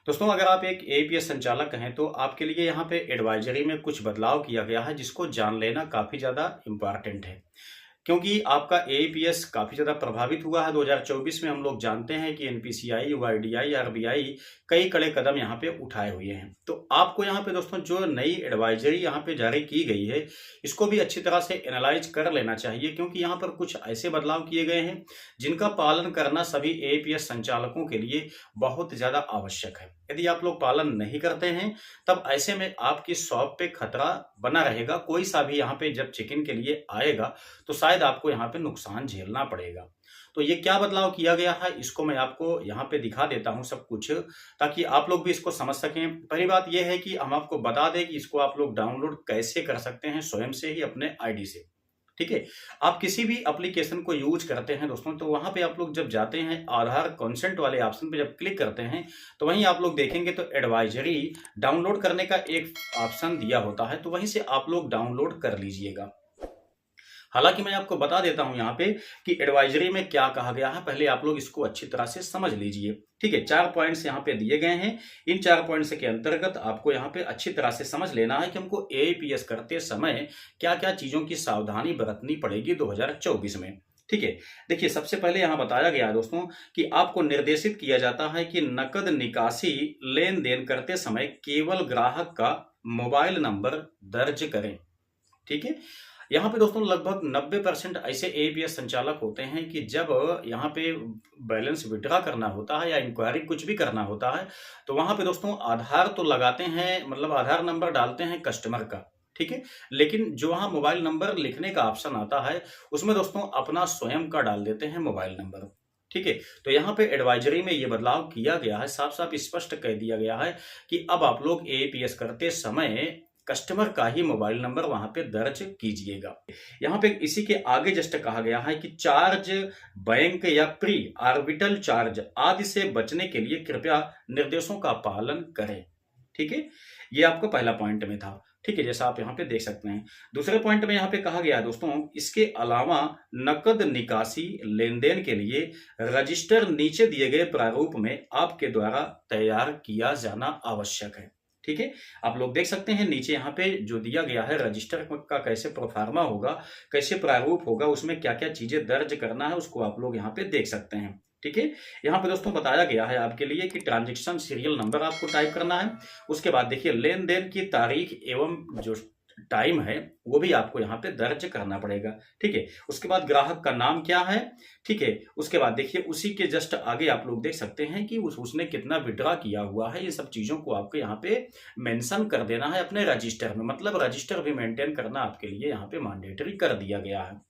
दोस्तों, अगर आप एक एईपीएस संचालक हैं तो आपके लिए यहाँ पे एडवाइजरी में कुछ बदलाव किया गया है जिसको जान लेना काफ़ी ज़्यादा इम्पोर्टेंट है। क्योंकि आपका एईपीएस काफ़ी ज़्यादा प्रभावित हुआ है 2024 में। हम लोग जानते हैं कि एनपीसीआई, यूआईडीआई, आरबीआई कई कड़े कदम यहाँ पे उठाए हुए हैं। तो आपको यहाँ पे दोस्तों जो नई एडवाइजरी यहाँ पे जारी की गई है, इसको भी अच्छी तरह से एनालाइज कर लेना चाहिए, क्योंकि यहाँ पर कुछ ऐसे बदलाव किए गए हैं जिनका पालन करना सभी एईपीएस संचालकों के लिए बहुत ज़्यादा आवश्यक है। यदि आप लोग पालन नहीं करते हैं, तब ऐसे में आपकी शॉप पे खतरा बना रहेगा। कोई सा भी यहाँ पे जब चेक इन के लिए आएगा तो शायद आपको यहाँ पे नुकसान झेलना पड़ेगा। तो ये क्या बदलाव किया गया है, इसको मैं आपको यहाँ पे दिखा देता हूँ सब कुछ, ताकि आप लोग भी इसको समझ सकें। पहली बात ये है कि हम आपको बता दें कि इसको आप लोग डाउनलोड कैसे कर सकते हैं स्वयं से ही अपने आईडी से। ठीक है। आप किसी भी एप्लीकेशन को यूज करते हैं दोस्तों, तो वहां पे आप लोग जब जाते हैं आधार कंसेंट वाले ऑप्शन पे जब क्लिक करते हैं, तो वहीं आप लोग देखेंगे तो एडवाइजरी डाउनलोड करने का एक ऑप्शन दिया होता है, तो वहीं से आप लोग डाउनलोड कर लीजिएगा। हालांकि मैं आपको बता देता हूं यहाँ पे कि एडवाइजरी में क्या कहा गया है, पहले आप लोग इसको अच्छी तरह से समझ लीजिए। ठीक है, 4 पॉइंट्स यहाँ पे दिए गए हैं। इन 4 पॉइंट्स के अंतर्गत आपको यहाँ पे अच्छी तरह से समझ लेना है कि हमको एईपीएस करते समय क्या क्या चीजों की सावधानी बरतनी पड़ेगी 2024 में। ठीक है। देखिए, सबसे पहले यहाँ बताया गया है दोस्तों कि आपको निर्देशित किया जाता है कि नकद निकासी लेन देन करते समय केवल ग्राहक का मोबाइल नंबर दर्ज करें। ठीक है। यहाँ पे दोस्तों लगभग 90% ऐसे एईपीएस संचालक होते हैं कि जब यहाँ पे बैलेंस विड्रॉ करना होता है या इंक्वायरी कुछ भी करना होता है, तो वहां पे दोस्तों आधार तो लगाते हैं, मतलब आधार नंबर डालते हैं कस्टमर का। ठीक है। लेकिन जो वहां मोबाइल नंबर लिखने का ऑप्शन आता है, उसमें दोस्तों अपना स्वयं का डाल देते हैं मोबाइल नंबर। ठीक है। तो यहाँ पे एडवाइजरी में ये बदलाव किया गया है, साफ साफ स्पष्ट कह दिया गया है कि अब आप लोग एईपीएस करते समय कस्टमर का ही मोबाइल नंबर वहां पे दर्ज कीजिएगा। यहाँ पे इसी के आगे जस्ट कहा गया है कि चार्ज, बैंक या प्री आर्बिटल चार्ज आदि से बचने के लिए कृपया निर्देशों का पालन करें। ठीक है। ये आपको पहला पॉइंट में था। ठीक है, जैसा आप यहाँ पे देख सकते हैं। दूसरे पॉइंट में यहाँ पे कहा गया है दोस्तों, इसके अलावा नकद निकासी लेन देन के लिए रजिस्टर नीचे दिए गए प्रारूप में आपके द्वारा तैयार किया जाना आवश्यक है। ठीक है। आप लोग देख सकते हैं नीचे यहाँ पे जो दिया गया है रजिस्टर का कैसे प्रोफार्मा होगा, कैसे प्रारूप होगा, उसमें क्या क्या चीजें दर्ज करना है, उसको आप लोग यहाँ पे देख सकते हैं। ठीक है। यहाँ पे दोस्तों बताया गया है आपके लिए कि ट्रांजैक्शन सीरियल नंबर आपको टाइप करना है। उसके बाद देखिए लेन देन की तारीख एवं जो टाइम है वो भी आपको यहाँ पे दर्ज करना पड़ेगा। ठीक है। उसके बाद ग्राहक का नाम क्या है। ठीक है। उसके बाद देखिए उसी के जस्ट आगे आप लोग देख सकते हैं कि उसने कितना विड्रॉ किया हुआ है। ये सब चीजों को आपको यहाँ पे मेंशन कर देना है अपने रजिस्टर में, मतलब रजिस्टर भी मेंटेन करना आपके लिए यहाँ पे मैंडेटरी कर दिया गया है।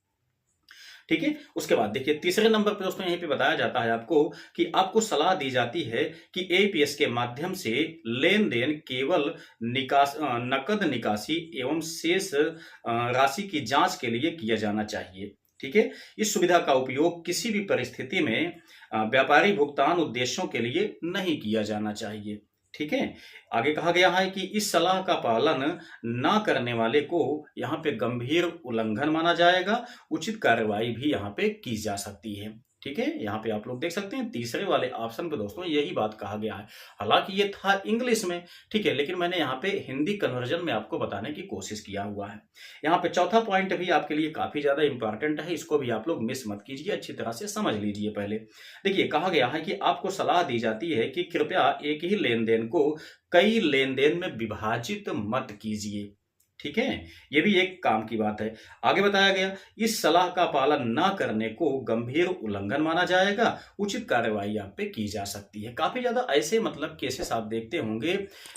ठीक है। उसके बाद देखिए तीसरे नंबर पे दोस्तों यहीं पे बताया जाता है आपको कि आपको सलाह दी जाती है कि एईपीएस के माध्यम से लेन देन केवल नकद निकासी एवं शेष राशि की जांच के लिए किया जाना चाहिए। ठीक है। इस सुविधा का उपयोग किसी भी परिस्थिति में व्यापारी भुगतान उद्देश्यों के लिए नहीं किया जाना चाहिए। ठीक है। आगे कहा गया है कि इस सलाह का पालन ना करने वाले को यहाँ पे गंभीर उल्लंघन माना जाएगा, उचित कार्रवाई भी यहाँ पे की जा सकती है। ठीक है। यहाँ पे आप लोग देख सकते हैं तीसरे वाले ऑप्शन पे दोस्तों यही बात कहा गया है। हालांकि ये था इंग्लिश में, ठीक है, लेकिन मैंने यहाँ पे हिंदी कन्वर्जन में आपको बताने की कोशिश किया हुआ है। यहाँ पे चौथा पॉइंट भी आपके लिए काफी ज्यादा इंपॉर्टेंट है, इसको भी आप लोग मिस मत कीजिए, अच्छी तरह से समझ लीजिए। पहले देखिए कहा गया है कि आपको सलाह दी जाती है कि कृपया एक ही लेन देन को कई लेन देन में विभाजित मत कीजिए। ठीक है। ये भी एक काम की बात है। आगे बताया गया इस सलाह का पालन ना करने को गंभीर उल्लंघन माना जाएगा, उचित कार्रवाई आप पे की जा सकती है। काफी ज्यादा ऐसे मतलब केसेस आप देखते होंगे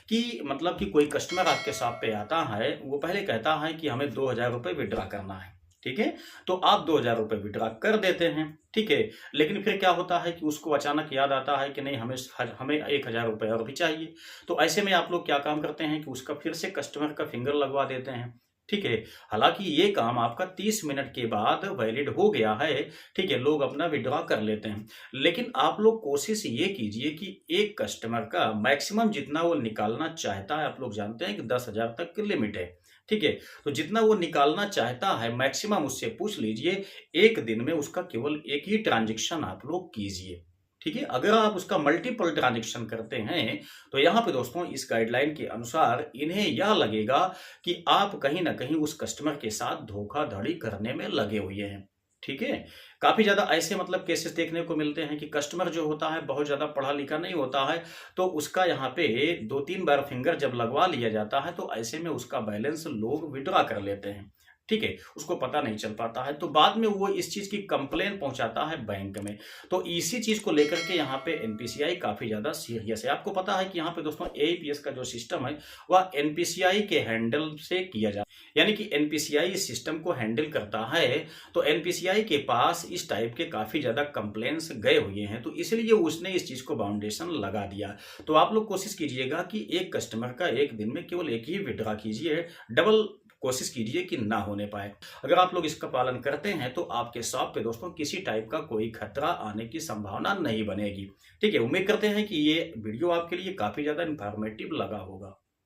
कि मतलब कि कोई कस्टमर आपके शॉप पे आता है, वो पहले कहता है कि हमें 2000 रुपये विड्रॉ करना है। ठीक है। तो आप 2000 रुपये विड्रॉ कर देते हैं। ठीक है। लेकिन फिर क्या होता है कि उसको अचानक याद आता है कि नहीं, हमें 1000 रुपये और भी चाहिए। तो ऐसे में आप लोग क्या काम करते हैं कि उसका फिर से कस्टमर का फिंगर लगवा देते हैं। ठीक है। हालांकि ये काम आपका 30 मिनट के बाद वैलिड हो गया है। ठीक है। लोग अपना विड्रॉ कर लेते हैं, लेकिन आप लोग कोशिश ये कीजिए कि एक कस्टमर का मैक्सिमम जितना वो निकालना चाहता है, आप लोग जानते हैं कि 10,000 तक की लिमिट है। ठीक है। तो जितना वो निकालना चाहता है मैक्सिमम उससे पूछ लीजिए, एक दिन में उसका केवल एक ही ट्रांजेक्शन आप लोग कीजिए। ठीक है, अगर आप उसका मल्टीपल ट्रांजेक्शन करते हैं तो यहाँ पे दोस्तों इस गाइडलाइन के अनुसार इन्हें यह लगेगा कि आप कहीं ना कहीं उस कस्टमर के साथ धोखाधड़ी करने में लगे हुए हैं। ठीक है, काफी ज्यादा ऐसे मतलब केसेस देखने को मिलते हैं कि कस्टमर जो होता है बहुत ज्यादा पढ़ा लिखा नहीं होता है, तो उसका यहाँ पे 2-3 बार फिंगर जब लगवा लिया जाता है तो ऐसे में उसका बैलेंस लोग विड्रॉ कर लेते हैं। ठीक है, उसको पता नहीं चल पाता है, तो बाद में वो इस चीज की कंप्लेन पहुंचाता है बैंक में। तो इसी चीज को लेकर के यहाँ पे एनपीसीआई काफी ज्यादा सीरियस है। आपको पता है कि यहाँ पे दोस्तों एईपीएस का जो सिस्टम है वह एनपीसीआई के हैंडल से किया जाता है, यानी कि एनपीसीआई इस सिस्टम को हैंडल करता है। तो एनपीसीआई के पास इस टाइप के काफी ज्यादा कंप्लेन्स गए हुए हैं, तो इसलिए उसने इस चीज को बाउंडेशन लगा दिया। तो आप लोग कोशिश कीजिएगा कि एक कस्टमर का एक दिन में केवल एक ही विड्रॉ कीजिए, डबल कोशिश कीजिए कि ना होने पाए। अगर आप लोग इसका पालन करते हैं तो आपके शॉप पे दोस्तों किसी टाइप का कोई खतरा आने की संभावना नहीं बनेगी। ठीक है, उम्मीद करते हैं कि ये वीडियो आपके लिए काफी ज्यादा इंफॉर्मेटिव लगा होगा।